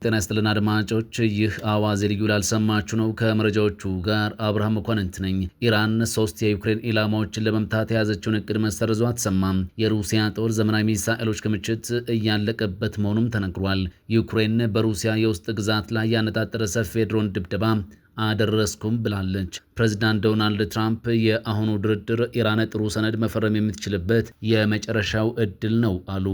ጤና ይስጥልን አድማጮች፣ ይህ አዋዜ ልዩ ላልሰማችሁ ነው። ከመረጃዎቹ ጋር አብርሃም መኳንንት ነኝ። ኢራን 3 የዩክሬን ኢላማዎችን ለመምታት የያዘችውን እቅድ መሰረዟ ተሰማም። የሩሲያ ጦር ዘመናዊ ሚሳኤሎች ክምችት እያለቀበት መሆኑም ተነግሯል። ዩክሬን በሩሲያ የውስጥ ግዛት ላይ ያነጣጠረ ሰፊ የድሮን ድብደባ አደረስኩም ብላለች። ፕሬዚዳንት ዶናልድ ትራምፕ የአሁኑ ድርድር ኢራን ጥሩ ሰነድ መፈረም የምትችልበት የመጨረሻው እድል ነው አሉ።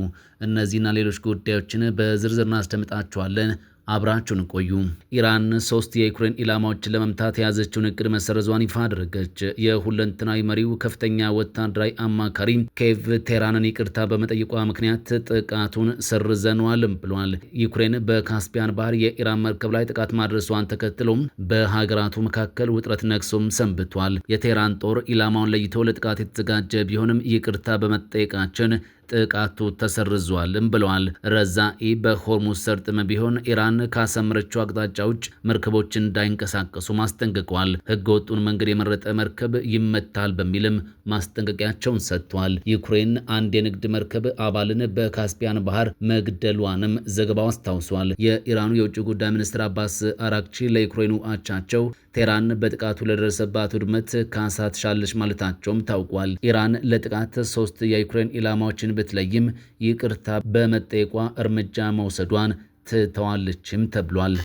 እነዚህና ሌሎች ጉዳዮችን በዝርዝር እናስደምጣቸዋለን። አብራችሁን ቆዩ። ኢራን 3 የዩክሬን ኢላማዎችን ለመምታት የያዘችውን እቅድ መሰረዟን ይፋ አደረገች። የሁለንተናዊ መሪው ከፍተኛ ወታደራዊ አማካሪ ኬቭ ቴህራንን ይቅርታ በመጠየቋ ምክንያት ጥቃቱን ሰርዘነዋልም ብሏል። ዩክሬን በካስፒያን ባህር የኢራን መርከብ ላይ ጥቃት ማድረሷን ተከትሎም በሀገራቱ መካከል ውጥረት ነግሶም ሰንብቷል። የቴህራን ጦር ኢላማውን ለይቶ ለጥቃት የተዘጋጀ ቢሆንም ይቅርታ በመጠየቃችን ጥቃቱ ተሰርዟልም ብለዋል። ረዛኢ በሆርሙዝ ሰርጥም ቢሆን ኢራን ካሰመረችው አቅጣጫ ውጭ መርከቦች እንዳይንቀሳቀሱ ማስጠንቅቀዋል። ህገወጡን መንገድ የመረጠ መርከብ ይመታል በሚልም ማስጠንቀቂያቸውን ሰጥቷል። ዩክሬን አንድ የንግድ መርከብ አባልን በካስፒያን ባህር መግደሏንም ዘገባው አስታውሷል። የኢራኑ የውጭ ጉዳይ ሚኒስትር አባስ አራክቺ ለዩክሬኑ አቻቸው ቴህራን በጥቃቱ ለደረሰባት ውድመት ካሳ ትሻለች ማለታቸውም ታውቋል። ኢራን ለጥቃት 3 የዩክሬን ኢላማዎችን ብትለይም ይቅርታ በመጠየቋ እርምጃ መውሰዷን ትተዋለችም ተብሏል።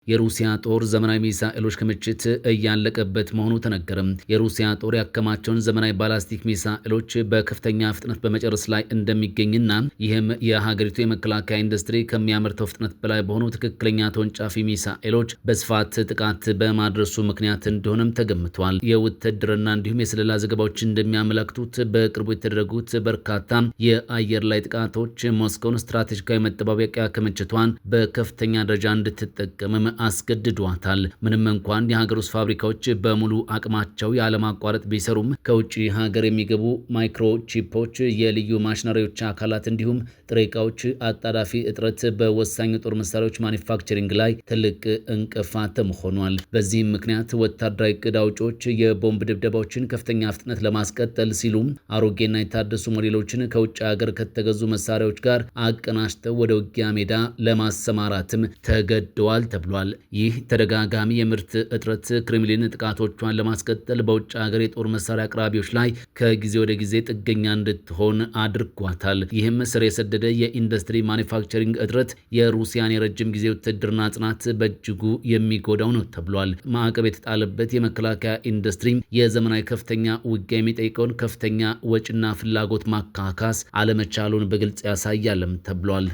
የሩሲያ ጦር ዘመናዊ ሚሳኤሎች ክምችት እያለቀበት መሆኑ ተነገረም። የሩሲያ ጦር ያከማቸውን ዘመናዊ ባላስቲክ ሚሳኤሎች በከፍተኛ ፍጥነት በመጨረስ ላይ እንደሚገኝና ይህም የሀገሪቱ የመከላከያ ኢንዱስትሪ ከሚያመርተው ፍጥነት በላይ በሆኑ ትክክለኛ ተወንጫፊ ሚሳኤሎች በስፋት ጥቃት በማድረሱ ምክንያት እንደሆነም ተገምቷል። የውትድርና እንዲሁም የስለላ ዘገባዎች እንደሚያመለክቱት በቅርቡ የተደረጉት በርካታ የአየር ላይ ጥቃቶች ሞስኮውን ስትራቴጂካዊ መጠባበቂያ ክምችቷን በከፍተኛ ደረጃ እንድትጠቀምም አስገድዷታል። ምንም እንኳን የሀገር ውስጥ ፋብሪካዎች በሙሉ አቅማቸው ያለማቋረጥ ቢሰሩም ከውጭ ሀገር የሚገቡ ማይክሮቺፖች፣ የልዩ ማሽነሪዎች አካላት እንዲሁም ጥሬ ዕቃዎች አጣዳፊ እጥረት በወሳኝ ጦር መሳሪያዎች ማኒፋክቸሪንግ ላይ ትልቅ እንቅፋትም ሆኗል። በዚህም ምክንያት ወታደራዊ እቅድ አውጪዎች የቦምብ ድብደባዎችን ከፍተኛ ፍጥነት ለማስቀጠል ሲሉም አሮጌና የታደሱ ሞዴሎችን ከውጭ ሀገር ከተገዙ መሳሪያዎች ጋር አቀናጅተው ወደ ውጊያ ሜዳ ለማሰማራትም ተገደዋል ተብሏል። ይህ ተደጋጋሚ የምርት እጥረት ክሬምሊን ጥቃቶቿን ለማስቀጠል በውጭ ሀገር የጦር መሳሪያ አቅራቢዎች ላይ ከጊዜ ወደ ጊዜ ጥገኛ እንድትሆን አድርጓታል። ይህም ስር የሰደደ የኢንዱስትሪ ማኒፋክቸሪንግ እጥረት የሩሲያን የረጅም ጊዜ ውትድርና ጽናት በእጅጉ የሚጎዳው ነው ተብሏል። ማዕቀብ የተጣለበት የመከላከያ ኢንዱስትሪ የዘመናዊ ከፍተኛ ውጊያ የሚጠይቀውን ከፍተኛ ወጪና ፍላጎት ማካካስ አለመቻሉን በግልጽ ያሳያልም ተብሏል።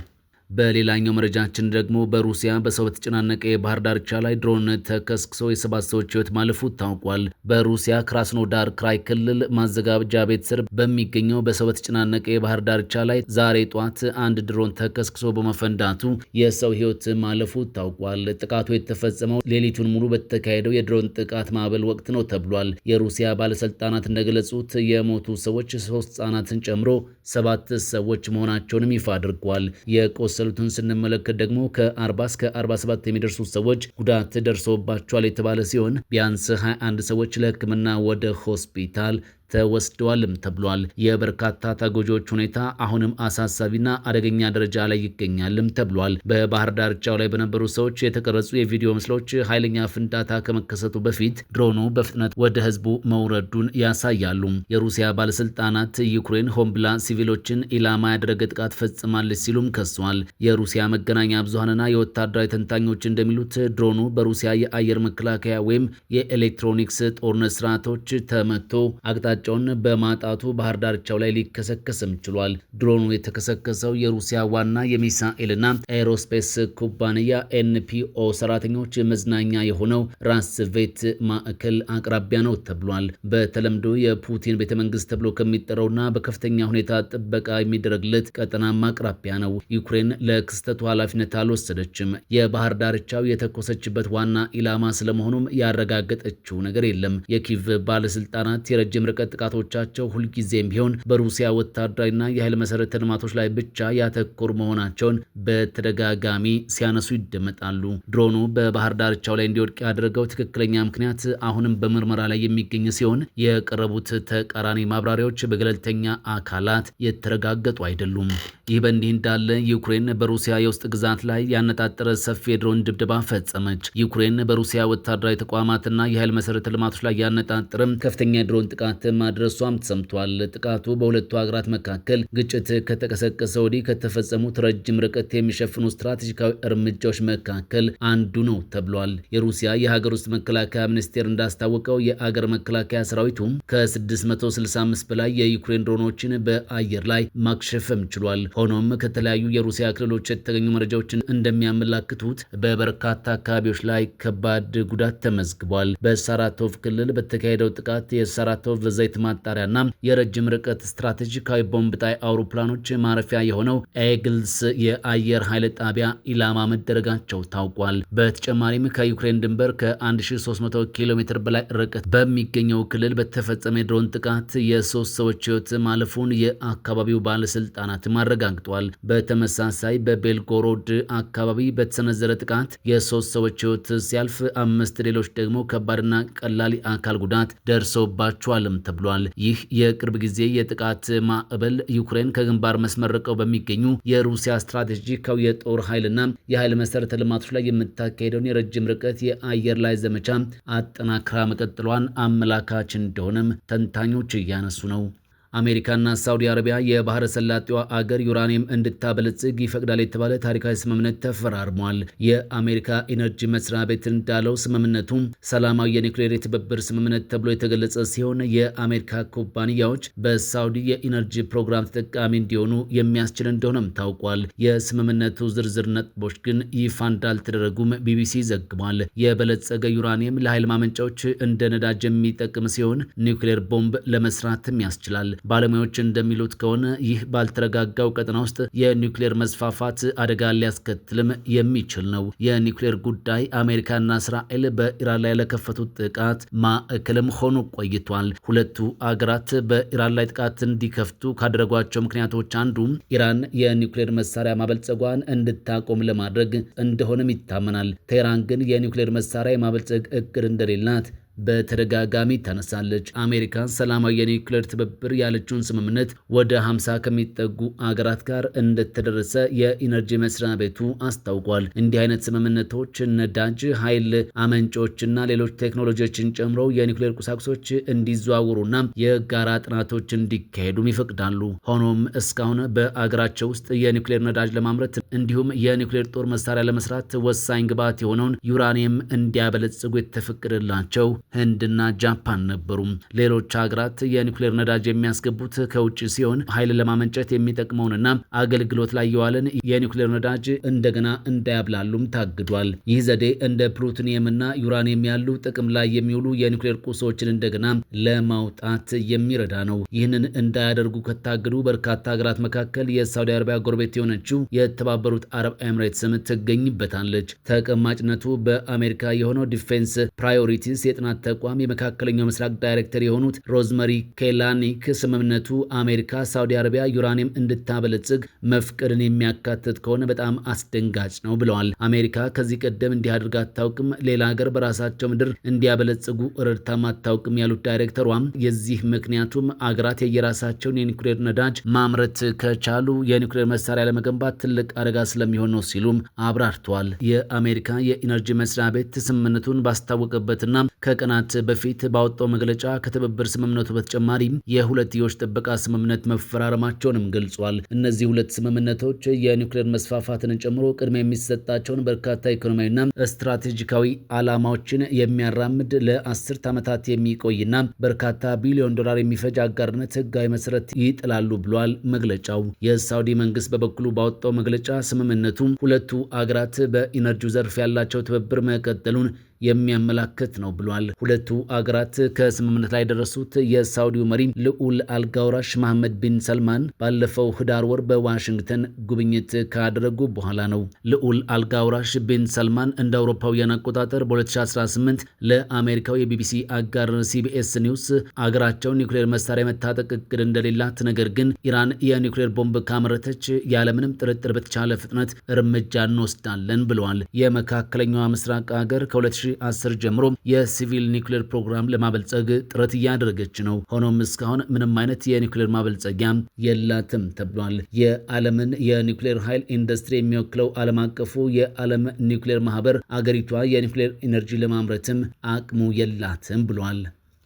በሌላኛው መረጃችን ደግሞ በሩሲያ በሰው በተጨናነቀ የባህር ዳርቻ ላይ ድሮን ተከስክሶ የ7 ሰዎች ሕይወት ማለፉ ታውቋል። በሩሲያ ክራስኖዳር ክራይ ክልል ማዘጋጃ ቤት ስር በሚገኘው በሰው በተጨናነቀ የባህር ዳርቻ ላይ ዛሬ ጧት አንድ ድሮን ተከስክሶ በመፈንዳቱ የሰው ሕይወት ማለፉ ታውቋል። ጥቃቱ የተፈጸመው ሌሊቱን ሙሉ በተካሄደው የድሮን ጥቃት ማዕበል ወቅት ነው ተብሏል። የሩሲያ ባለስልጣናት እንደገለጹት የሞቱ ሰዎች 3 ሕጻናትን ጨምሮ 7 ሰዎች መሆናቸውንም ይፋ አድርጓል። የቆሰሉትን ስንመለከት ደግሞ ከ40 እስከ 47 የሚደርሱ ሰዎች ጉዳት ደርሶባቸዋል የተባለ ሲሆን ቢያንስ 21 ሰዎች ለሕክምና ወደ ሆስፒታል ተወስደዋልም ተብሏል። የበርካታ ተጎጂዎች ሁኔታ አሁንም አሳሳቢና አደገኛ ደረጃ ላይ ይገኛልም ተብሏል። በባህር ዳርቻው ላይ በነበሩ ሰዎች የተቀረጹ የቪዲዮ ምስሎች ኃይለኛ ፍንዳታ ከመከሰቱ በፊት ድሮኑ በፍጥነት ወደ ህዝቡ መውረዱን ያሳያሉ። የሩሲያ ባለስልጣናት ዩክሬን ሆን ብላ ሲቪሎችን ኢላማ ያደረገ ጥቃት ፈጽማለች ሲሉም ከሷል። የሩሲያ መገናኛ ብዙሃንና የወታደራዊ ተንታኞች እንደሚሉት ድሮኑ በሩሲያ የአየር መከላከያ ወይም የኤሌክትሮኒክስ ጦርነት ስርዓቶች ተመቶ አቅጣጫ በማጣቱ ባህር ዳርቻው ላይ ሊከሰከስም ችሏል። ድሮኑ የተከሰከሰው የሩሲያ ዋና የሚሳኤልና ኤሮስፔስ ኩባንያ ኤንፒኦ ሰራተኞች መዝናኛ የሆነው ራስቬት ማዕከል አቅራቢያ ነው ተብሏል። በተለምዶ የፑቲን ቤተመንግስት ተብሎ ከሚጠራውና በከፍተኛ ሁኔታ ጥበቃ የሚደረግለት ቀጠናማ አቅራቢያ ነው። ዩክሬን ለክስተቱ ኃላፊነት አልወሰደችም። የባህር ዳርቻው የተኮሰችበት ዋና ኢላማ ስለመሆኑም ያረጋገጠችው ነገር የለም። የኪቭ ባለስልጣናት የረጅም ርቀት ጥቃቶቻቸው ሁልጊዜም ቢሆን በሩሲያ ወታደራዊና የኃይል መሰረተ ልማቶች ላይ ብቻ ያተኮሩ መሆናቸውን በተደጋጋሚ ሲያነሱ ይደመጣሉ። ድሮኑ በባህር ዳርቻው ላይ እንዲወድቅ ያደረገው ትክክለኛ ምክንያት አሁንም በምርመራ ላይ የሚገኝ ሲሆን የቀረቡት ተቃራኒ ማብራሪያዎች በገለልተኛ አካላት የተረጋገጡ አይደሉም። ይህ በእንዲህ እንዳለ ዩክሬን በሩሲያ የውስጥ ግዛት ላይ ያነጣጠረ ሰፊ የድሮን ድብደባ ፈጸመች። ዩክሬን በሩሲያ ወታደራዊ ተቋማትና የኃይል መሰረተ ልማቶች ላይ ያነጣጠረ ከፍተኛ የድሮን ጥቃት ማድረሷም ተሰምቷል። ጥቃቱ በሁለቱ ሀገራት መካከል ግጭት ከተቀሰቀሰ ወዲህ ከተፈጸሙት ረጅም ርቀት የሚሸፍኑ ስትራቴጂካዊ እርምጃዎች መካከል አንዱ ነው ተብሏል። የሩሲያ የሀገር ውስጥ መከላከያ ሚኒስቴር እንዳስታወቀው የአገር መከላከያ ሰራዊቱ ከ665 በላይ የዩክሬን ድሮኖችን በአየር ላይ ማክሸፍም ችሏል። ሆኖም ከተለያዩ የሩሲያ ክልሎች የተገኙ መረጃዎችን እንደሚያመላክቱት በበርካታ አካባቢዎች ላይ ከባድ ጉዳት ተመዝግቧል። በሳራቶቭ ክልል በተካሄደው ጥቃት የሳራቶቭ ዘይት ማጣሪያና የረጅም ርቀት ስትራቴጂካዊ ቦምብ ጣይ አውሮፕላኖች ማረፊያ የሆነው ኤግልስ የአየር ኃይል ጣቢያ ኢላማ መደረጋቸው ታውቋል። በተጨማሪም ከዩክሬን ድንበር ከ1300 ኪሎ ሜትር በላይ ርቀት በሚገኘው ክልል በተፈጸመ የድሮን ጥቃት የሶስት ሰዎች ሕይወት ማለፉን የአካባቢው ባለስልጣናትም አረጋግጧል። በተመሳሳይ በቤልጎሮድ አካባቢ በተሰነዘረ ጥቃት የሶስት ሰዎች ሕይወት ሲያልፍ 5 ሌሎች ደግሞ ከባድና ቀላል አካል ጉዳት ደርሶባቸዋልም ተብሏል። ይህ የቅርብ ጊዜ የጥቃት ማዕበል ዩክሬን ከግንባር መስመር ርቀው በሚገኙ የሩሲያ ስትራቴጂካዊ የጦር ኃይልና የኃይል መሰረተ ልማቶች ላይ የምታካሄደውን የረጅም ርቀት የአየር ላይ ዘመቻ አጠናክራ መቀጠሏን አመላካች እንደሆነም ተንታኞች እያነሱ ነው። አሜሪካና ሳውዲ አረቢያ የባህረ ሰላጤዋ አገር ዩራኒየም እንድታበለጽግ ይፈቅዳል የተባለ ታሪካዊ ስምምነት ተፈራርሟል። የአሜሪካ ኢነርጂ መስሪያ ቤት እንዳለው ስምምነቱ ሰላማዊ የኒውክሌር የትብብር ስምምነት ተብሎ የተገለጸ ሲሆን የአሜሪካ ኩባንያዎች በሳውዲ የኢነርጂ ፕሮግራም ተጠቃሚ እንዲሆኑ የሚያስችል እንደሆነም ታውቋል። የስምምነቱ ዝርዝር ነጥቦች ግን ይፋ እንዳልተደረጉም ቢቢሲ ዘግቧል። የበለጸገ ዩራኒየም ለኃይል ማመንጫዎች እንደ ነዳጅ የሚጠቅም ሲሆን ኒውክሌር ቦምብ ለመስራትም ያስችላል። ባለሙያዎች እንደሚሉት ከሆነ ይህ ባልተረጋጋው ቀጠና ውስጥ የኒውክሌር መስፋፋት አደጋ ሊያስከትልም የሚችል ነው። የኒውክሌር ጉዳይ አሜሪካና እስራኤል በኢራን ላይ ለከፈቱት ጥቃት ማዕከልም ሆኖ ቆይቷል። ሁለቱ አገራት በኢራን ላይ ጥቃት እንዲከፍቱ ካደረጓቸው ምክንያቶች አንዱ ኢራን የኒውክሌር መሳሪያ ማበልጸጓን እንድታቆም ለማድረግ እንደሆነም ይታመናል። ቴህራን ግን የኒውክሌር መሳሪያ የማበልጸግ እቅድ እንደሌላት በተደጋጋሚ ታነሳለች። አሜሪካ ሰላማዊ የኒውክሌር ትብብር ያለችውን ስምምነት ወደ 50 ከሚጠጉ አገራት ጋር እንደተደረሰ የኢነርጂ መስሪያ ቤቱ አስታውቋል። እንዲህ አይነት ስምምነቶች ነዳጅ፣ ኃይል አመንጮችና ሌሎች ቴክኖሎጂዎችን ጨምሮ የኒውክሌር ቁሳቁሶች እንዲዘዋወሩና የጋራ ጥናቶች እንዲካሄዱም ይፈቅዳሉ። ሆኖም እስካሁን በአገራቸው ውስጥ የኒውክሌር ነዳጅ ለማምረት እንዲሁም የኒውክሌር ጦር መሳሪያ ለመስራት ወሳኝ ግብዓት የሆነውን ዩራኒየም እንዲያበለጽጉ የተፈቀደላቸው ህንድና ጃፓን ነበሩ። ሌሎች ሀገራት የኒውክሌር ነዳጅ የሚያስገቡት ከውጭ ሲሆን ኃይል ለማመንጨት የሚጠቅመውንና አገልግሎት ላይ የዋለን የኒውክሌር ነዳጅ እንደገና እንዳያብላሉም ታግዷል። ይህ ዘዴ እንደ ፕሉቶኒየምና ዩራኒየም ያሉ ጥቅም ላይ የሚውሉ የኒውክሌር ቁሶችን እንደገና ለማውጣት የሚረዳ ነው። ይህንን እንዳያደርጉ ከታገዱ በርካታ ሀገራት መካከል የሳውዲ አረቢያ ጎረቤት የሆነችው የተባበሩት አረብ ኤምሬትስም ትገኝበታለች። ተቀማጭነቱ በአሜሪካ የሆነው ዲፌንስ ፕራዮሪቲስ የጥናት ተቋም የመካከለኛው ምስራቅ ዳይሬክተር የሆኑት ሮዝመሪ ኬላኒክ ስምምነቱ አሜሪካ ሳውዲ አረቢያ ዩራኒየም እንድታበለጽግ መፍቀድን የሚያካትት ከሆነ በጣም አስደንጋጭ ነው ብለዋል። አሜሪካ ከዚህ ቀደም እንዲህ አድርጋ አታውቅም፣ ሌላ ሀገር በራሳቸው ምድር እንዲያበለጽጉ ረድታም አታውቅም ያሉት ዳይሬክተሯም የዚህ ምክንያቱም አገራት የየራሳቸውን የኒውክሌር ነዳጅ ማምረት ከቻሉ የኒውክሌር መሳሪያ ለመገንባት ትልቅ አደጋ ስለሚሆን ነው ሲሉም አብራርተዋል። የአሜሪካ የኢነርጂ መስሪያ ቤት ስምምነቱን ባስታወቀበትና ከቀናት በፊት ባወጣው መግለጫ ከትብብር ስምምነቱ በተጨማሪ የሁለትዮሽ ጥበቃ ስምምነት መፈራረማቸውንም ገልጿል። እነዚህ ሁለት ስምምነቶች የኒውክሌር መስፋፋትን ጨምሮ ቅድሚያ የሚሰጣቸውን በርካታ ኢኮኖሚያዊና ስትራቴጂካዊ ዓላማዎችን የሚያራምድ ለ10 ዓመታት የሚቆይና በርካታ ቢሊዮን ዶላር የሚፈጅ አጋርነት ህጋዊ መሰረት ይጥላሉ ብሏል መግለጫው። የሳውዲ መንግስት በበኩሉ ባወጣው መግለጫ ስምምነቱ ሁለቱ አገራት በኢነርጂው ዘርፍ ያላቸው ትብብር መቀጠሉን የሚያመላክት ነው ብሏል። ሁለቱ አገራት ከስምምነት ላይ ደረሱት የሳውዲው መሪ ልዑል አልጋውራሽ መሐመድ ቢን ሰልማን ባለፈው ህዳር ወር በዋሽንግተን ጉብኝት ካደረጉ በኋላ ነው። ልዑል አልጋውራሽ ቢን ሰልማን እንደ አውሮፓውያን አቆጣጠር በ2018 ለአሜሪካው የቢቢሲ አጋር ሲቢኤስ ኒውስ አገራቸው ኒውክሌር መሳሪያ መታጠቅ እቅድ እንደሌላት፣ ነገር ግን ኢራን የኒውክሌር ቦምብ ካመረተች ያለምንም ጥርጥር በተቻለ ፍጥነት እርምጃ እንወስዳለን ብለዋል። የመካከለኛው ምስራቅ ሀገር ከ2010 ጀምሮ የሲቪል ኒውክሌር ፕሮግራም ለማበልጸግ ጥረት እያደረገች ነው። ሆኖም እስካሁን ምንም አይነት የኒውክሌር ማበልጸጊያ የላትም ተብሏል። የዓለምን የኒውክሌር ኃይል ኢንዱስትሪ የሚወክለው ዓለም አቀፉ የዓለም ኒውክሌር ማህበር አገሪቷ የኒውክሌር ኢነርጂ ለማምረትም አቅሙ የላትም ብሏል።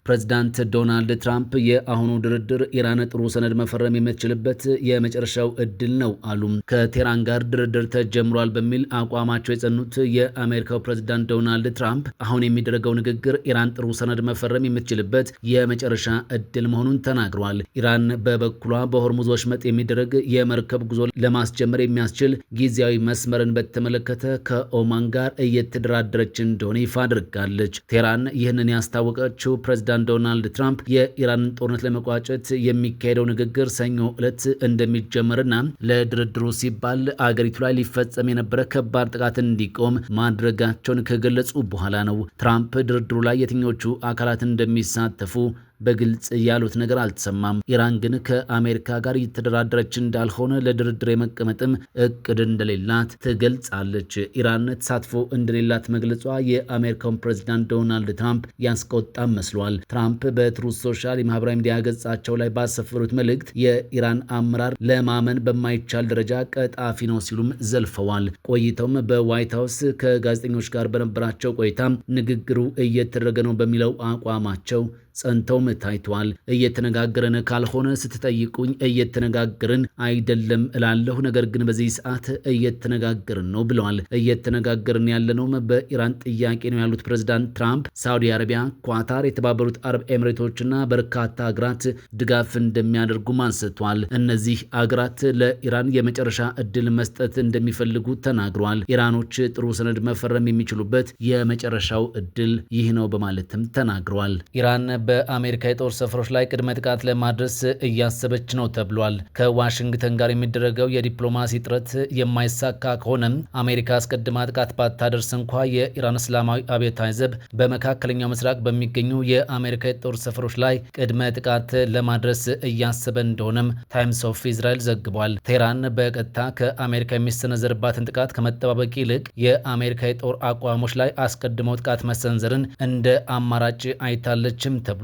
ፕሬዚዳንት ዶናልድ ትራምፕ የአሁኑ ድርድር ኢራን ጥሩ ሰነድ መፈረም የምትችልበት የመጨረሻው እድል ነው አሉ። ከቴህራን ጋር ድርድር ተጀምሯል በሚል አቋማቸው የጸኑት የአሜሪካው ፕሬዚዳንት ዶናልድ ትራምፕ አሁን የሚደረገው ንግግር ኢራን ጥሩ ሰነድ መፈረም የምትችልበት የመጨረሻ እድል መሆኑን ተናግረዋል። ኢራን በበኩሏ በሆርሙዝ ወሽመጥ የሚደረግ የመርከብ ጉዞ ለማስጀመር የሚያስችል ጊዜያዊ መስመርን በተመለከተ ከኦማን ጋር እየተደራደረች እንደሆነ ይፋ አድርጋለች። ቴህራን ይህንን ያስታወቀችው ፕሬዚዳንት ዶናልድ ትራምፕ የኢራንን ጦርነት ለመቋጨት የሚካሄደው ንግግር ሰኞ ዕለት እንደሚጀመርና ለድርድሩ ሲባል አገሪቱ ላይ ሊፈጸም የነበረ ከባድ ጥቃት እንዲቆም ማድረጋቸውን ከገለጹ በኋላ ነው። ትራምፕ ድርድሩ ላይ የትኞቹ አካላት እንደሚሳተፉ በግልጽ ያሉት ነገር አልተሰማም። ኢራን ግን ከአሜሪካ ጋር እየተደራደረች እንዳልሆነ ለድርድር የመቀመጥም እቅድ እንደሌላት ትገልጻለች። ኢራን ተሳትፎ እንደሌላት መግለጿ የአሜሪካውን ፕሬዚዳንት ዶናልድ ትራምፕ ያስቆጣም መስሏል። ትራምፕ በትሩዝ ሶሻል የማህበራዊ ሚዲያ ገጻቸው ላይ ባሰፈሩት መልእክት የኢራን አመራር ለማመን በማይቻል ደረጃ ቀጣፊ ነው ሲሉም ዘልፈዋል። ቆይተውም በዋይት ሀውስ ከጋዜጠኞች ጋር በነበራቸው ቆይታ ንግግሩ እየተደረገ ነው በሚለው አቋማቸው ጸንተውም ታይተዋል። እየተነጋገርን ካልሆነ ስትጠይቁኝ እየተነጋገርን አይደለም እላለሁ፣ ነገር ግን በዚህ ሰዓት እየተነጋገርን ነው ብለዋል። እየተነጋገርን ያለነውም በኢራን ጥያቄ ነው ያሉት ፕሬዝዳንት ትራምፕ ሳውዲ አረቢያ፣ ኳታር፣ የተባበሩት አረብ ኤምሬቶችና በርካታ አገራት ድጋፍ እንደሚያደርጉም አንስተዋል። እነዚህ አገራት ለኢራን የመጨረሻ እድል መስጠት እንደሚፈልጉ ተናግረዋል። ኢራኖች ጥሩ ሰነድ መፈረም የሚችሉበት የመጨረሻው እድል ይህ ነው በማለትም ተናግረዋል። ኢራን በአሜሪካ የጦር ሰፈሮች ላይ ቅድመ ጥቃት ለማድረስ እያሰበች ነው ተብሏል። ከዋሽንግተን ጋር የሚደረገው የዲፕሎማሲ ጥረት የማይሳካ ከሆነ አሜሪካ አስቀድማ ጥቃት ባታደርስ እንኳ የኢራን እስላማዊ አብዮታዊ ዘብ በመካከለኛው ምስራቅ በሚገኙ የአሜሪካ የጦር ሰፈሮች ላይ ቅድመ ጥቃት ለማድረስ እያሰበ እንደሆነም ታይምስ ኦፍ ኢዝራኤል ዘግቧል። ቴህራን በቀጥታ ከአሜሪካ የሚሰነዘርባትን ጥቃት ከመጠባበቅ ይልቅ የአሜሪካ የጦር አቋሞች ላይ አስቀድመው ጥቃት መሰንዘርን እንደ አማራጭ አይታለችም ተብሏል።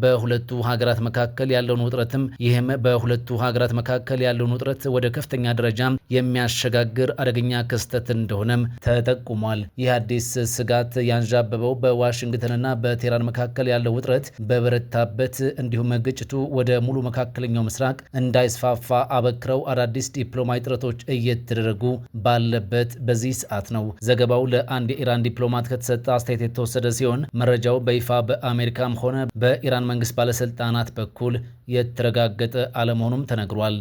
በሁለቱ ሀገራት መካከል ያለውን ውጥረትም ይህም በሁለቱ ሀገራት መካከል ያለውን ውጥረት ወደ ከፍተኛ ደረጃ የሚያሸጋግር አደገኛ ክስተት እንደሆነም ተጠቁሟል። ይህ አዲስ ስጋት ያንዣበበው በዋሽንግተንና በቴህራን መካከል ያለው ውጥረት በበረታበት እንዲሁም ግጭቱ ወደ ሙሉ መካከለኛው ምስራቅ እንዳይስፋፋ አበክረው አዳዲስ ዲፕሎማዊ ጥረቶች እየተደረጉ ባለበት በዚህ ሰዓት ነው። ዘገባው ለአንድ የኢራን ዲፕሎማት ከተሰጠ አስተያየት የተወሰደ ሲሆን መረጃው በይፋ በአሜሪካም ሆነ በኢራን መንግስት ባለስልጣናት በኩል የተረጋገጠ አለመሆኑም ተነግሯል።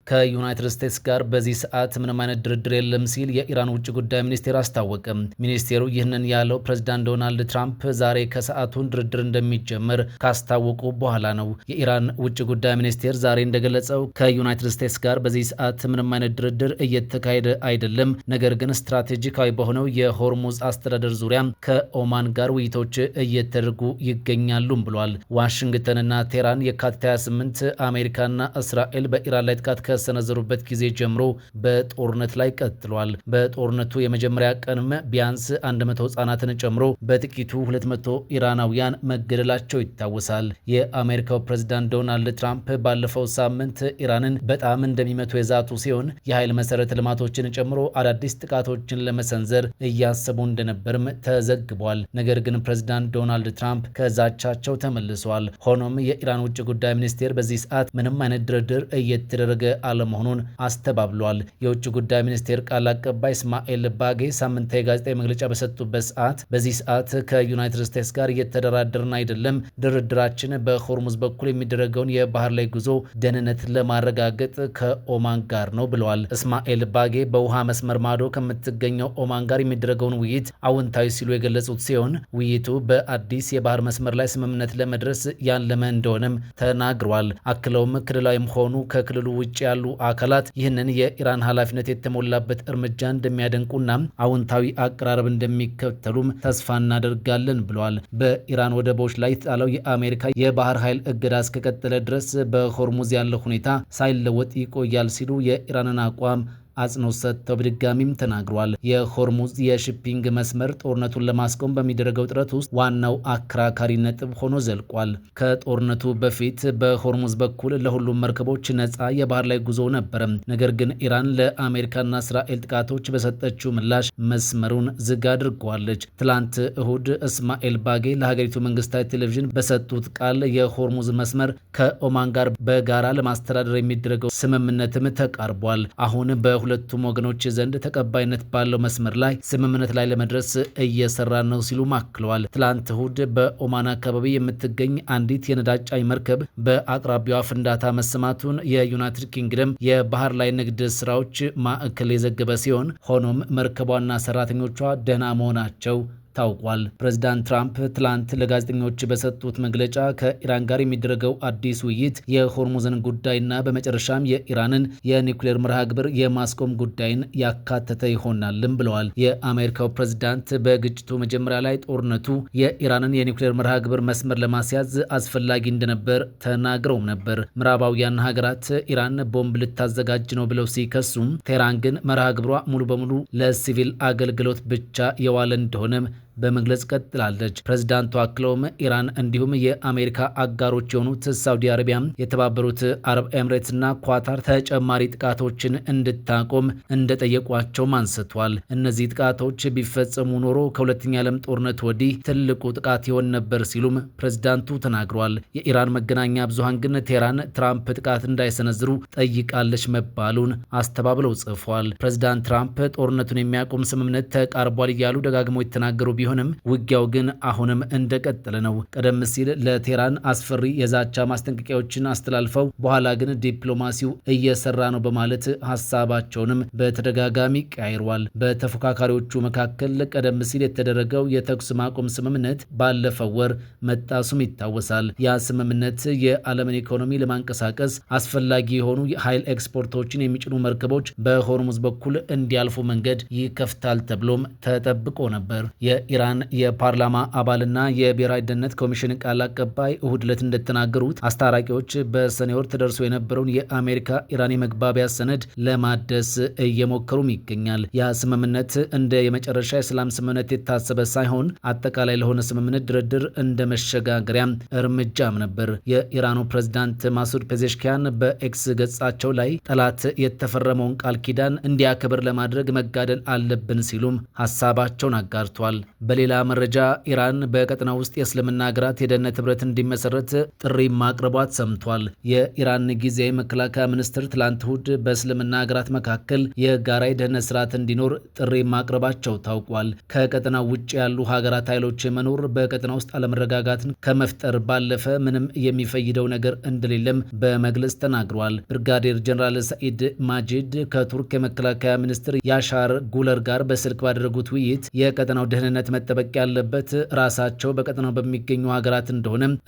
ከዩናይትድ ስቴትስ ጋር በዚህ ሰዓት ምንም አይነት ድርድር የለም ሲል የኢራን ውጭ ጉዳይ ሚኒስቴር አስታወቀ። ሚኒስቴሩ ይህንን ያለው ፕሬዝዳንት ዶናልድ ትራምፕ ዛሬ ከሰዓቱን ድርድር እንደሚጀመር ካስታወቁ በኋላ ነው። የኢራን ውጭ ጉዳይ ሚኒስቴር ዛሬ እንደገለጸው ከዩናይትድ ስቴትስ ጋር በዚህ ሰዓት ምንም አይነት ድርድር እየተካሄደ አይደለም፣ ነገር ግን ስትራቴጂካዊ በሆነው የሆርሙዝ አስተዳደር ዙሪያ ከኦማን ጋር ውይይቶች እየተደረጉ ይገኛሉም ብሏል። ዋሽንግተንና ቴህራን የካቲት 28 አሜሪካና እስራኤል በኢራን ላይ ጥቃት ከሰነዘሩበት ጊዜ ጀምሮ በጦርነት ላይ ቀጥሏል። በጦርነቱ የመጀመሪያ ቀንም ቢያንስ 100 ህጻናትን ጨምሮ በጥቂቱ 200 ኢራናውያን መገደላቸው ይታወሳል። የአሜሪካው ፕሬዝዳንት ዶናልድ ትራምፕ ባለፈው ሳምንት ኢራንን በጣም እንደሚመቱ የዛቱ ሲሆን የኃይል መሰረተ ልማቶችን ጨምሮ አዳዲስ ጥቃቶችን ለመሰንዘር እያሰቡ እንደነበርም ተዘግቧል። ነገር ግን ፕሬዝዳንት ዶናልድ ትራምፕ ከዛቻቸው ተመልሰዋል። ሆኖም የኢራን ውጭ ጉዳይ ሚኒስቴር በዚህ ሰዓት ምንም አይነት ድርድር እየተደረገ አለመሆኑን አስተባብሏል። የውጭ ጉዳይ ሚኒስቴር ቃል አቀባይ እስማኤል ባጌ ሳምንታዊ ጋዜጣዊ መግለጫ በሰጡበት ሰዓት በዚህ ሰዓት ከዩናይትድ ስቴትስ ጋር እየተደራደርን አይደለም፣ ድርድራችን በሆርሙዝ በኩል የሚደረገውን የባህር ላይ ጉዞ ደህንነት ለማረጋገጥ ከኦማን ጋር ነው ብለዋል። እስማኤል ባጌ በውሃ መስመር ማዶ ከምትገኘው ኦማን ጋር የሚደረገውን ውይይት አዎንታዊ ሲሉ የገለጹት ሲሆን ውይይቱ በአዲስ የባህር መስመር ላይ ስምምነት ለመድረስ ያለመ እንደሆነም ተናግረዋል። አክለውም ክልላዊም ሆኑ ከክልሉ ውጭ ያሉ አካላት ይህንን የኢራን ኃላፊነት የተሞላበት እርምጃ እንደሚያደንቁና አዎንታዊ አቀራረብ እንደሚከተሉም ተስፋ እናደርጋለን ብለዋል። በኢራን ወደቦች ላይ የተጣለው የአሜሪካ የባህር ኃይል እገዳ እስከቀጠለ ድረስ በሆርሙዝ ያለው ሁኔታ ሳይለወጥ ይቆያል ሲሉ የኢራንን አቋም አጽንኦት ሰጥተው በድጋሚም ተናግሯል። የሆርሙዝ የሺፒንግ መስመር ጦርነቱን ለማስቆም በሚደረገው ጥረት ውስጥ ዋናው አከራካሪ ነጥብ ሆኖ ዘልቋል። ከጦርነቱ በፊት በሆርሙዝ በኩል ለሁሉም መርከቦች ነፃ የባህር ላይ ጉዞ ነበረ። ነገር ግን ኢራን ለአሜሪካና እስራኤል ጥቃቶች በሰጠችው ምላሽ መስመሩን ዝግ አድርገዋለች። ትላንት እሁድ እስማኤል ባጌ ለሀገሪቱ መንግስታዊ ቴሌቪዥን በሰጡት ቃል የሆርሙዝ መስመር ከኦማን ጋር በጋራ ለማስተዳደር የሚደረገው ስምምነትም ተቃርቧል። አሁን ሁለቱም ወገኖች ዘንድ ተቀባይነት ባለው መስመር ላይ ስምምነት ላይ ለመድረስ እየሰራ ነው ሲሉ አክለዋል። ትላንት እሁድ በኦማን አካባቢ የምትገኝ አንዲት የነዳጅ ጫኝ መርከብ በአቅራቢያዋ ፍንዳታ መሰማቱን የዩናይትድ ኪንግደም የባህር ላይ ንግድ ስራዎች ማዕከል የዘገበ ሲሆን ሆኖም መርከቧና ሰራተኞቿ ደህና መሆናቸው ታውቋል። ፕሬዚዳንት ትራምፕ ትላንት ለጋዜጠኞች በሰጡት መግለጫ ከኢራን ጋር የሚደረገው አዲስ ውይይት የሆርሙዝን ጉዳይና በመጨረሻም የኢራንን የኒውክሌር መርሃ ግብር የማስቆም ጉዳይን ያካተተ ይሆናልም ብለዋል። የአሜሪካው ፕሬዚዳንት በግጭቱ መጀመሪያ ላይ ጦርነቱ የኢራንን የኒውክሌር መርሃ ግብር መስመር ለማስያዝ አስፈላጊ እንደነበር ተናግረውም ነበር። ምዕራባውያን ሀገራት ኢራን ቦምብ ልታዘጋጅ ነው ብለው ሲከሱም፣ ቴህራን ግን መርሃ ግብሯ ሙሉ በሙሉ ለሲቪል አገልግሎት ብቻ የዋለ እንደሆነም በመግለጽ ቀጥላለች። ፕሬዝዳንቱ አክለውም ኢራን እንዲሁም የአሜሪካ አጋሮች የሆኑት ሳውዲ አረቢያ፣ የተባበሩት አረብ ኤምሬትስና ኳታር ተጨማሪ ጥቃቶችን እንድታቆም እንደጠየቋቸውም አንስቷል። እነዚህ ጥቃቶች ቢፈጸሙ ኖሮ ከሁለተኛ ዓለም ጦርነት ወዲህ ትልቁ ጥቃት ይሆን ነበር ሲሉም ፕሬዝዳንቱ ተናግረዋል። የኢራን መገናኛ ብዙሃን ግን ቴህራን ትራምፕ ጥቃት እንዳይሰነዝሩ ጠይቃለች መባሉን አስተባብለው ጽፏል። ፕሬዝዳንት ትራምፕ ጦርነቱን የሚያቆም ስምምነት ተቃርቧል እያሉ ደጋግሞ የተናገሩ ቢሆንም ውጊያው ግን አሁንም እንደቀጠለ ነው። ቀደም ሲል ለቴህራን አስፈሪ የዛቻ ማስጠንቀቂያዎችን አስተላልፈው በኋላ ግን ዲፕሎማሲው እየሰራ ነው በማለት ሀሳባቸውንም በተደጋጋሚ ቀያይሯል። በተፎካካሪዎቹ መካከል ቀደም ሲል የተደረገው የተኩስ ማቆም ስምምነት ባለፈው ወር መጣሱም ይታወሳል። ያ ስምምነት የዓለምን ኢኮኖሚ ለማንቀሳቀስ አስፈላጊ የሆኑ የኃይል ኤክስፖርቶችን የሚጭኑ መርከቦች በሆርሙዝ በኩል እንዲያልፉ መንገድ ይከፍታል ተብሎም ተጠብቆ ነበር። የኢራን የፓርላማ አባልና የብሔራዊ ደህንነት ኮሚሽን ቃል አቀባይ እሁድ ዕለት እንደተናገሩት አስታራቂዎች በሰኔ ወር ተደርሶ የነበረውን የአሜሪካ ኢራን የመግባቢያ ሰነድ ለማደስ እየሞከሩም ይገኛል። ያ ስምምነት እንደ የመጨረሻ የሰላም ስምምነት የታሰበ ሳይሆን አጠቃላይ ለሆነ ስምምነት ድርድር እንደ መሸጋገሪያም እርምጃም ነበር። የኢራኑ ፕሬዝዳንት ማሱድ ፔዜሽኪያን በኤክስ ገጻቸው ላይ ጠላት የተፈረመውን ቃል ኪዳን እንዲያከብር ለማድረግ መጋደል አለብን ሲሉም ሀሳባቸውን አጋርቷል። በሌላ መረጃ ኢራን በቀጠናው ውስጥ የእስልምና ሀገራት የደህንነት ህብረት እንዲመሰረት ጥሪ ማቅረቧት ሰምቷል። የኢራን ጊዜያዊ መከላከያ ሚኒስትር ትላንት እሁድ በእስልምና ሀገራት መካከል የጋራ የደህንነት ስርዓት እንዲኖር ጥሪ ማቅረባቸው ታውቋል። ከቀጠናው ውጭ ያሉ ሀገራት ኃይሎች መኖር በቀጠናው ውስጥ አለመረጋጋትን ከመፍጠር ባለፈ ምንም የሚፈይደው ነገር እንደሌለም በመግለጽ ተናግረዋል። ብርጋዴር ጀነራል ሰኢድ ማጂድ ከቱርክ የመከላከያ ሚኒስትር ያሻር ጉለር ጋር በስልክ ባደረጉት ውይይት የቀጠናው ደህንነት መጠበቅ ያለበት ራሳቸው በቀጠናው በሚገኙ ሀገራት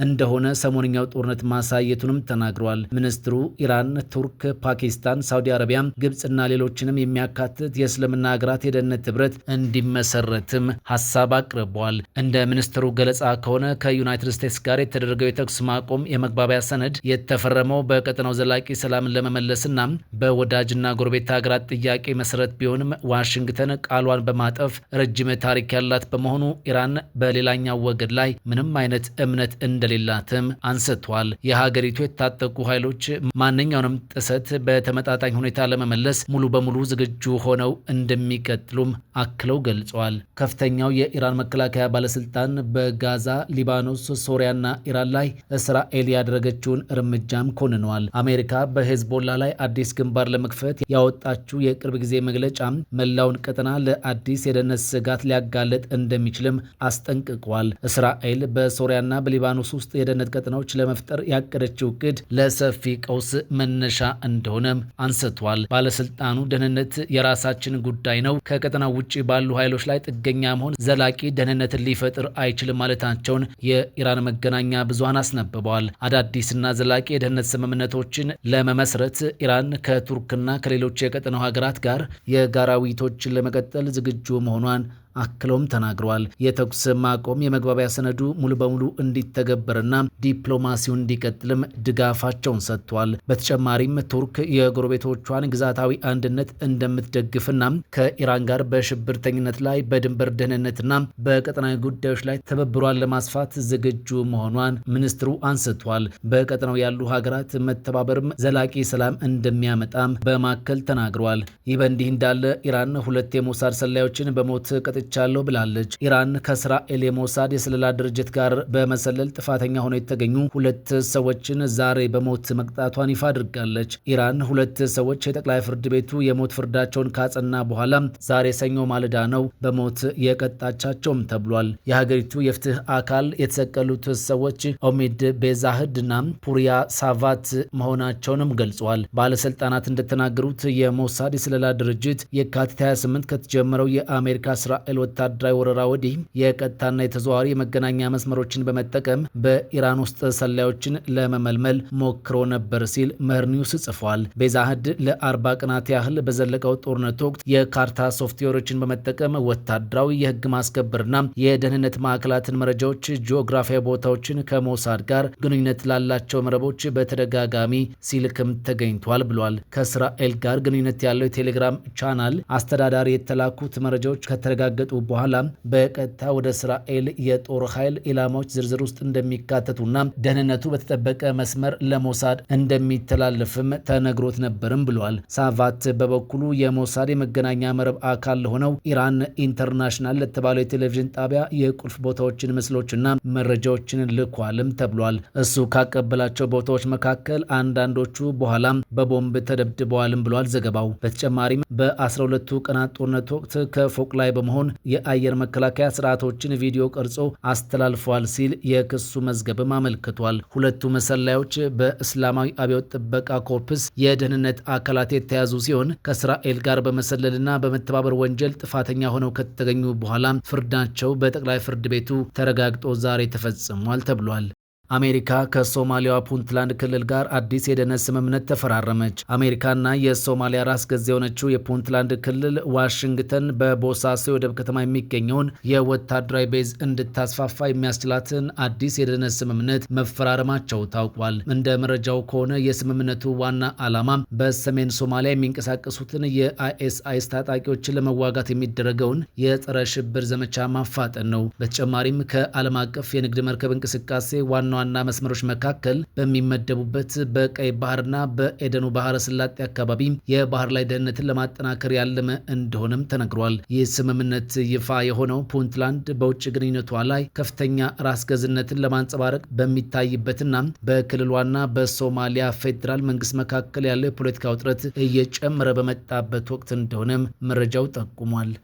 እንደሆነ ሰሞንኛው ጦርነት ማሳየቱንም ተናግረዋል። ሚኒስትሩ ኢራን፣ ቱርክ፣ ፓኪስታን፣ ሳውዲ አረቢያ፣ ግብጽና ሌሎችንም የሚያካትት የእስልምና ሀገራት የደህንነት ህብረት እንዲመሰረትም ሀሳብ አቅርበዋል። እንደ ሚኒስትሩ ገለጻ ከሆነ ከዩናይትድ ስቴትስ ጋር የተደረገው የተኩስ ማቆም የመግባቢያ ሰነድ የተፈረመው በቀጠናው ዘላቂ ሰላምን ለመመለስና በወዳጅና ጎረቤት ሀገራት ጥያቄ መሰረት ቢሆንም ዋሽንግተን ቃሏን በማጠፍ ረጅም ታሪክ ያላት በመሆኑ ኢራን በሌላኛው ወገን ላይ ምንም አይነት እምነት እንደሌላትም አንስቷል። የሀገሪቱ የታጠቁ ኃይሎች ማንኛውንም ጥሰት በተመጣጣኝ ሁኔታ ለመመለስ ሙሉ በሙሉ ዝግጁ ሆነው እንደሚቀጥሉም አክለው ገልጸዋል። ከፍተኛው የኢራን መከላከያ ባለስልጣን በጋዛ፣ ሊባኖስ፣ ሶሪያና ኢራን ላይ እስራኤል ያደረገችውን እርምጃም ኮንነዋል። አሜሪካ በሄዝቦላ ላይ አዲስ ግንባር ለመክፈት ያወጣችው የቅርብ ጊዜ መግለጫ መላውን ቀጠና ለአዲስ የደህንነት ስጋት ሊያጋለጥ እንደሚችልም አስጠንቅቋል። እስራኤል በሶሪያና በሊባኖስ ውስጥ የደህንነት ቀጠናዎች ለመፍጠር ያቀደችው እቅድ ለሰፊ ቀውስ መነሻ እንደሆነም አንስቷል። ባለስልጣኑ ደህንነት የራሳችን ጉዳይ ነው፣ ከቀጠናው ውጭ ባሉ ኃይሎች ላይ ጥገኛ መሆን ዘላቂ ደህንነትን ሊፈጥር አይችልም ማለታቸውን የኢራን መገናኛ ብዙሃን አስነብበዋል። አዳዲስና ዘላቂ የደህንነት ስምምነቶችን ለመመስረት ኢራን ከቱርክና ከሌሎች የቀጠናው ሀገራት ጋር የጋራ ውይይቶችን ለመቀጠል ዝግጁ መሆኗን አክለውም ተናግረዋል። የተኩስ ማቆም የመግባቢያ ሰነዱ ሙሉ በሙሉ እንዲተገበርና ዲፕሎማሲው እንዲቀጥልም ድጋፋቸውን ሰጥቷል። በተጨማሪም ቱርክ የጎረቤቶቿን ግዛታዊ አንድነት እንደምትደግፍና ከኢራን ጋር በሽብርተኝነት ላይ በድንበር ደህንነትና በቀጠናዊ ጉዳዮች ላይ ትብብሯን ለማስፋት ዝግጁ መሆኗን ሚኒስትሩ አንስቷል። በቀጠናው ያሉ ሀገራት መተባበርም ዘላቂ ሰላም እንደሚያመጣም በማከል ተናግረዋል። ይህ በእንዲህ እንዳለ ኢራን 2 የሞሳድ ሰላዮችን በሞት ቻለው ብላለች። ኢራን ከእስራኤል የሞሳድ የስለላ ድርጅት ጋር በመሰለል ጥፋተኛ ሆነው የተገኙ 2 ሰዎችን ዛሬ በሞት መቅጣቷን ይፋ አድርጋለች። ኢራን 2 ሰዎች የጠቅላይ ፍርድ ቤቱ የሞት ፍርዳቸውን ካጸና በኋላ ዛሬ ሰኞ ማለዳ ነው በሞት የቀጣቻቸውም ተብሏል። የሀገሪቱ የፍትህ አካል የተሰቀሉት ሰዎች ኦሚድ ቤዛህድና ፑሪያ ሳቫት መሆናቸውንም ገልጿል። ባለስልጣናት እንደተናገሩት የሞሳድ የስለላ ድርጅት የካቲት 28 ከተጀመረው የአሜሪካ እስራኤል ወታደራዊ ወረራ ወዲህ የቀጥታና የተዘዋዋሪ የመገናኛ መስመሮችን በመጠቀም በኢራን ውስጥ ሰላዮችን ለመመልመል ሞክሮ ነበር ሲል መህር ኒውስ ጽፏል። ቤዛህድ ለ40 ቀናት ያህል በዘለቀው ጦርነት ወቅት የካርታ ሶፍትዌሮችን በመጠቀም ወታደራዊ የህግ ማስከበርና የደህንነት ማዕከላትን መረጃዎች፣ ጂኦግራፊያዊ ቦታዎችን ከሞሳድ ጋር ግንኙነት ላላቸው መረቦች በተደጋጋሚ ሲልክም ተገኝቷል ብሏል። ከእስራኤል ጋር ግንኙነት ያለው የቴሌግራም ቻናል አስተዳዳሪ የተላኩት መረጃዎች ከተረጋገጡ በኋላ በቀጥታ ወደ እስራኤል የጦር ኃይል ኢላማዎች ዝርዝር ውስጥ እንደሚካተቱና ደህንነቱ በተጠበቀ መስመር ለሞሳድ እንደሚተላለፍም ተነግሮት ነበርም ብሏል። ሳቫት በበኩሉ የሞሳድ የመገናኛ መረብ አካል ለሆነው ኢራን ኢንተርናሽናል ለተባለው የቴሌቪዥን ጣቢያ የቁልፍ ቦታዎችን ምስሎችና መረጃዎችን ልኳልም ተብሏል። እሱ ካቀበላቸው ቦታዎች መካከል አንዳንዶቹ በኋላም በቦምብ ተደብድበዋልም ብሏል ዘገባው። በተጨማሪም በ12ቱ ቀናት ጦርነት ወቅት ከፎቅ ላይ በመሆን የአየር መከላከያ ስርዓቶችን ቪዲዮ ቀርጾ አስተላልፏል ሲል የክሱ መዝገብም አመልክቷል። 2 መሰላዮች በእስላማዊ አብዮት ጥበቃ ኮርፕስ የደህንነት አካላት የተያዙ ሲሆን ከእስራኤል ጋር በመሰለልና በመተባበር ወንጀል ጥፋተኛ ሆነው ከተገኙ በኋላ ፍርዳቸው በጠቅላይ ፍርድ ቤቱ ተረጋግጦ ዛሬ ተፈጽሟል ተብሏል። አሜሪካ ከሶማሊያዋ ፑንትላንድ ክልል ጋር አዲስ የደህንነት ስምምነት ተፈራረመች። አሜሪካና የሶማሊያ ራስ ገዝ የሆነችው የፑንትላንድ ክልል ዋሽንግተን በቦሳሶ የወደብ ከተማ የሚገኘውን የወታደራዊ ቤዝ እንድታስፋፋ የሚያስችላትን አዲስ የደህንነት ስምምነት መፈራረማቸው ታውቋል። እንደ መረጃው ከሆነ የስምምነቱ ዋና ዓላማ በሰሜን ሶማሊያ የሚንቀሳቀሱትን የአይኤስአይስ ታጣቂዎችን ለመዋጋት የሚደረገውን የጸረ ሽብር ዘመቻ ማፋጠን ነው። በተጨማሪም ከዓለም አቀፍ የንግድ መርከብ እንቅስቃሴ ዋና መስመሮች መካከል በሚመደቡበት በቀይ ባህርና በኤደኑ ባህረ ሰላጤ አካባቢ የባህር ላይ ደህንነትን ለማጠናከር ያለመ እንደሆነም ተነግሯል። ይህ ስምምነት ይፋ የሆነው ፑንትላንድ በውጭ ግንኙነቷ ላይ ከፍተኛ ራስ ገዝነትን ለማንጸባረቅ በሚታይበትና በክልሏና በሶማሊያ ፌዴራል መንግስት መካከል ያለው የፖለቲካ ውጥረት እየጨመረ በመጣበት ወቅት እንደሆነም መረጃው ጠቁሟል።